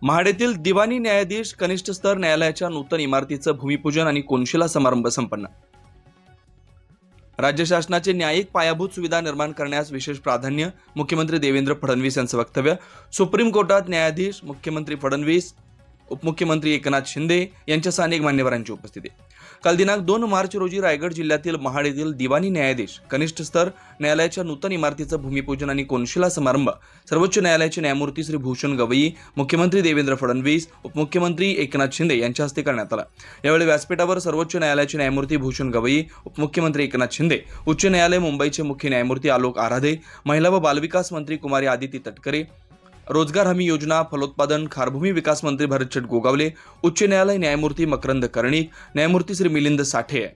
महाडेतील दिवाणी न्यायाधीश कनिष्ठ स्तर न्यायालयाच्या नूतन इमारतीचं भूमिपूजन आणि कोनशिला समारंभ संपन्न। राज्य शासनाचे न्यायिक पायाभूत सुविधा निर्माण करण्यास विशेष प्राधान्य, मुख्यमंत्री देवेंद्र फडणवीस यांचं वक्तव्य। सुप्रीम कोर्टात न्यायाधीश, मुख्यमंत्री फडणवीस, उपमुख्यमंत्री एकनाथ शिंदे यांच्यासह अनेक मान्यवरांची उपस्थिती। काल दिनांक 2 मार्च रोजी रायगड जिल्ह्यातील महाड येथील दिवाणी न्यायाधीश कनिष्ठ स्तर न्यायालयाच्या नूतन इमारतीचं भूमिपूजन आणि कोनशिला समारंभ सर्वोच्च न्यायालयाचे न्यायमूर्ती श्री भूषण गवई, मुख्यमंत्री देवेंद्र फडणवीस, उपमुख्यमंत्री एकनाथ शिंदे यांच्या हस्ते करण्यात आला। यावेळी व्यासपीठावर सर्वोच्च न्यायालयाचे न्यायमूर्ती भूषण गवई, उपमुख्यमंत्री एकनाथ शिंदे, उच्च न्यायालय मुंबईचे मुख्य न्यायमूर्ती आलोक आराधे, महिला व बालविकास मंत्री कुमारी आदिती तटकरे, रोजगार हमी योजना, फलोत्पादन, खारभूमी विकास मंत्री भरतचंद गोगावले, उच्च न्यायालय न्यायमूर्ती मकरंद कर्णिक, न्यायमूर्ती श्री मिलिंद साठे,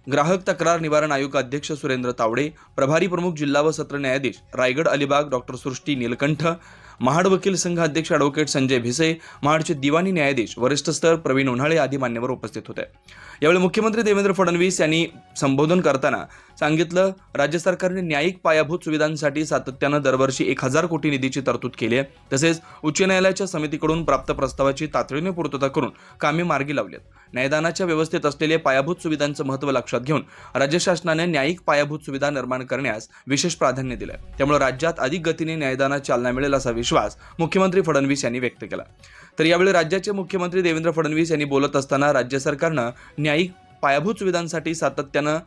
ग्राहक तक्रार निवारण आयोग अध्यक्ष सुरेंद्र तावडे, प्रभारी प्रमुख जिल्हा व सत्र न्यायाधीश रायगड अलिबाग डॉक्टर सृष्टी नीलकंठ, महाड वकील संघ अध्यक्ष ॲडव्होकेट संजय भिसे, महाडचे दिवाणी न्यायाधीश वरिष्ठ स्तर प्रवीण उन्हाळे आदी मान्यवर उपस्थित होते। यावेळी मुख्यमंत्री देवेंद्र फडणवीस यांनी संबोधन करताना सांगितलं, राज्य सरकारने न्यायिक पायाभूत सुविधांसाठी सातत्यानं दरवर्षी 1000 कोटी निधीची तरतूद केली आहे। तसेच उच्च न्यायालयाच्या समितीकडून प्राप्त प्रस्तावाची तातडीने पूर्तता करून कामे मार्गी लावली आहेत। न्यायदानाच्या व्यवस्थेत असलेले पायाभूत सुविधांचं महत्त्व लक्षात घेऊन राज्य शासनाने न्यायिक पायाभूत सुविधा निर्माण करण्यास विशेष प्राधान्य दिले आहे। त्यामुळे राज्यात अधिक गतीने न्यायदानात चालना मिळेल असा विश्वास मुख्यमंत्री फडणवीस यांनी व्यक्त केला। तर यावेळी राज्याचे मुख्यमंत्री देवेंद्र फडणवीस यांनी बोलत असताना राज्य सरकारनं न्यायिक पायाभूत सुविधांसाठी सातत्यानं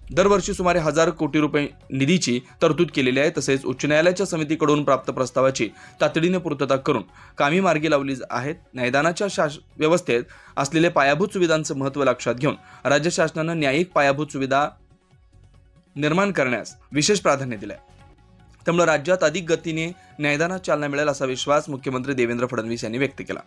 दरवर्षी सुमारे 1000 कोटी रुपये निधीची तरतूद केलेली आहे। तसेच उच्च न्यायालयाच्या समितीकडून प्राप्त प्रस्तावाची तातडीने पूर्तता करून कामे मार्गी लावली आहेत। न्यायदानाच्या व्यवस्थेत असलेले पायाभूत सुविधांचं महत्त्व लक्षात घेऊन राज्य शासनानं न्यायिक पायाभूत सुविधा निर्माण करण्यास विशेष प्राधान्य दिले आहे। त्यामुळे राज्यात अधिक गतीने न्यायदानात चालना मिळेल असा विश्वास मुख्यमंत्री देवेंद्र फडणवीस यांनी व्यक्त केला।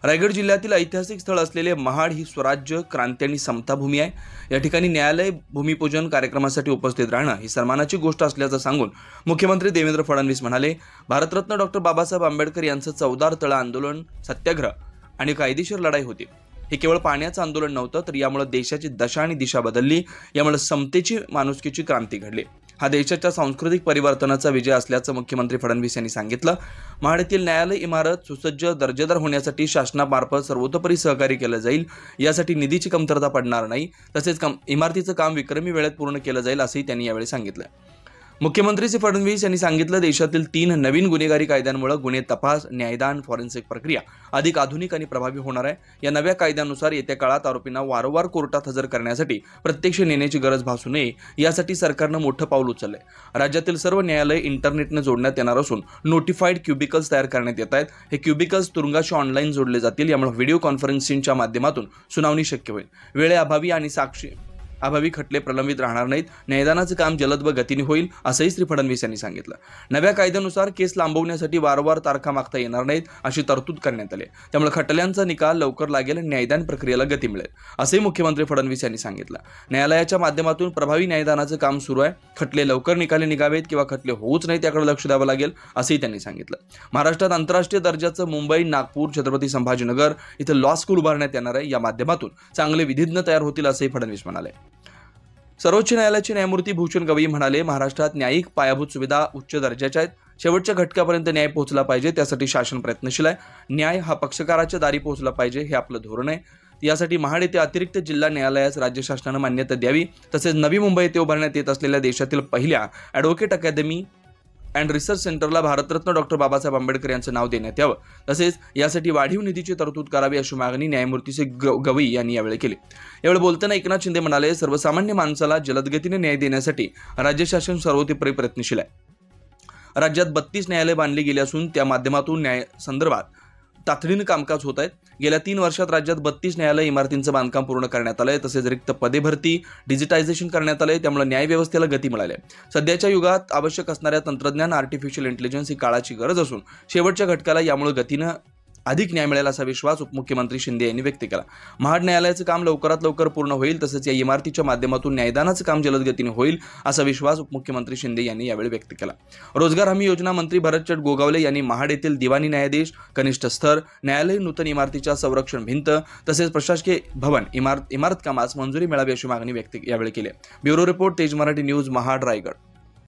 रायगड जिल्ह्यातील ऐतिहासिक स्थळ असलेले महाड ही स्वराज्य, क्रांती आणि समता भूमी आहे। या ठिकाणी न्यायालय भूमिपूजन कार्यक्रमासाठी उपस्थित राहणं ही सन्मानाची गोष्ट असल्याचं सांगून मुख्यमंत्री देवेंद्र फडणवीस म्हणाले, भारतरत्न डॉक्टर बाबासाहेब आंबेडकर यांचं 14 तळ आंदोलन, सत्याग्रह आणि कायदेशीर लढाई होती। हे केवळ पाण्याचं आंदोलन नव्हतं, तर यामुळे देशाची दशा आणि दिशा बदलली। यामुळे समतेची, माणुसकीची क्रांती घडली। हा देशाच्या सांस्कृतिक परिवर्तनाचा विजय असल्याचं मुख्यमंत्री फडणवीस यांनी सांगितलं। महाडेतील न्यायालय इमारत सुसज्ज, दर्जेदार होण्यासाठी शासनामार्फत सर्वतोपरी सहकार्य केलं जाईल। यासाठी निधीची कमतरता पडणार नाही। तसेच इमारतीचं काम विक्रमी वेळेत पूर्ण केलं जाईल असंही त्यांनी यावेळी सांगितलं। मुख्यमंत्री श्री फडणवीस यांनी सांगितलं, देशातील 3 नवीन गुन्हेगारी कायद्यांमुळे गुन्हे तपास, न्यायदान, फॉरेन्सिक प्रक्रिया अधिक आधुनिक आणि प्रभावी होणार आहे। या नव्या कायद्यानुसार येत्या काळात आरोपींना वारंवार कोर्टात हजर करण्यासाठी प्रत्यक्ष नेण्याची गरज भासू नये, यासाठी सरकारनं मोठं पाऊल उचललंय। राज्यातील सर्व न्यायालय इंटरनेटने जोडण्यात येणार असून नोटिफाईड क्युबिकल्स तयार करण्यात येत आहेत। हे क्युबिकल्स तुरुंगाशी ऑनलाईन जोडले जातील। यामुळे व्हिडिओ कॉन्फरन्सिंगच्या माध्यमातून सुनावणी शक्य होईल। वेळेअभावी आणि अभावी खटले प्रलंबित राहणार नाहीत। न्यायदानाचं काम जलद व गतीने होईल असंही श्री फडणवीस यांनी सांगितलं। नव्या कायद्यानुसार केस लांबवण्यासाठी वारंवार तारखा मागता येणार नाहीत, अशी तरतूद करण्यात आली। त्यामुळे खटल्यांचा निकाल लवकर लागेल आणि न्यायदान प्रक्रियेला गती मिळेल असंही मुख्यमंत्री फडणवीस यांनी सांगितलं। न्यायालयाच्या माध्यमातून प्रभावी न्यायदानाचं काम सुरू आहे। खटले लवकर निकाली निघावेत किंवा खटले होऊच नाहीत याकडे लक्ष द्यावं लागेल असंही त्यांनी सांगितलं। महाराष्ट्रात आंतरराष्ट्रीय दर्जाचं मुंबई, नागपूर, छत्रपती संभाजीनगर इथं लॉ स्कूल उभारण्यात येणार आहे। या माध्यमातून चांगले विधिज्ञ तयार होतील असंही फडणवीस म्हणाले। सर्वोच्च न्यायालयाचे न्यायमूर्ती भूषण गवई म्हणाले, महाराष्ट्रात न्यायिक पायाभूत सुविधा उच्च दर्जाच्या आहेत। शेवटच्या घटकापर्यंत न्याय पोहोचला पाहिजे, त्यासाठी शासन प्रयत्नशील आहे। न्याय हा पक्षकाराच्या दारी पोहोचला पाहिजे, हे आपलं धोरण आहे। यासाठी महाड येथे अतिरिक्त जिल्हा न्यायालयास राज्य शासनानं मान्यता द्यावी। तसेच नवी मुंबई येथे उभारण्यात येत असलेल्या देशातील पहिल्या ॲडव्होकेट अकॅडमी अँड रिसर्च सेंटरला भारतरत्न डॉक्टर बाबासाहेब आंबेडकर यांचं नाव देण्यात यावं। तसेच यासाठी वाढीव निधीची तरतूद करावी अशी मागणी न्यायमूर्ती श्री गवई यांनी यावेळी केली। यावेळी बोलताना एकनाथ शिंदे म्हणाले, सर्वसामान्य माणसाला जलदगतीने न्याय देण्यासाठी राज्य शासन सर्वतोपरी प्रयत्नशील आहे। राज्यात 32 न्यायालय बांधली गेली असून त्या माध्यमातून न्याय संदर्भात तातडीने कामकाज होत आहेत। गेल्या 3 वर्षात राज्यात 32 न्यायालय इमारतींचं बांधकाम पूर्ण करण्यात आलंय। तसेच रिक्त पदे भरती, डिजिटायझेशन करण्यात आलंय। त्यामुळे न्याय व्यवस्थेला गती मिळाली आहे। सध्याच्या युगात आवश्यक असणाऱ्या तंत्रज्ञान, आर्टिफिशियल इंटेलिजन्स ही काळाची गरज असून शेवटच्या घटकाला यामुळे गतीनं अधिक न्याय मिळेल असा विश्वास उपमुख्यमंत्री शिंदे यांनी व्यक्त केला। महाड न्यायालयाचं काम लवकरात लवकर पूर्ण होईल। तसेच या इमारतीच्या माध्यमातून न्यायदानाचं काम जलद गतीने होईल असा विश्वास उपमुख्यमंत्री शिंदे यांनी यावेळी व्यक्त केला। रोजगार हमी योजना मंत्री भरतचंद गोगावले यांनी महाड येथील दिवाणी न्यायाधीश कनिष्ठ स्तर न्यायालय नूतन इमारतीच्या संरक्षण भिंत तसेच प्रशासकीय भवन इमारत कामास मंजुरी मिळावी अशी मागणी यावेळी केली। ब्युरो रिपोर्ट, तेज मराठी न्यूज, महाड, रायगड।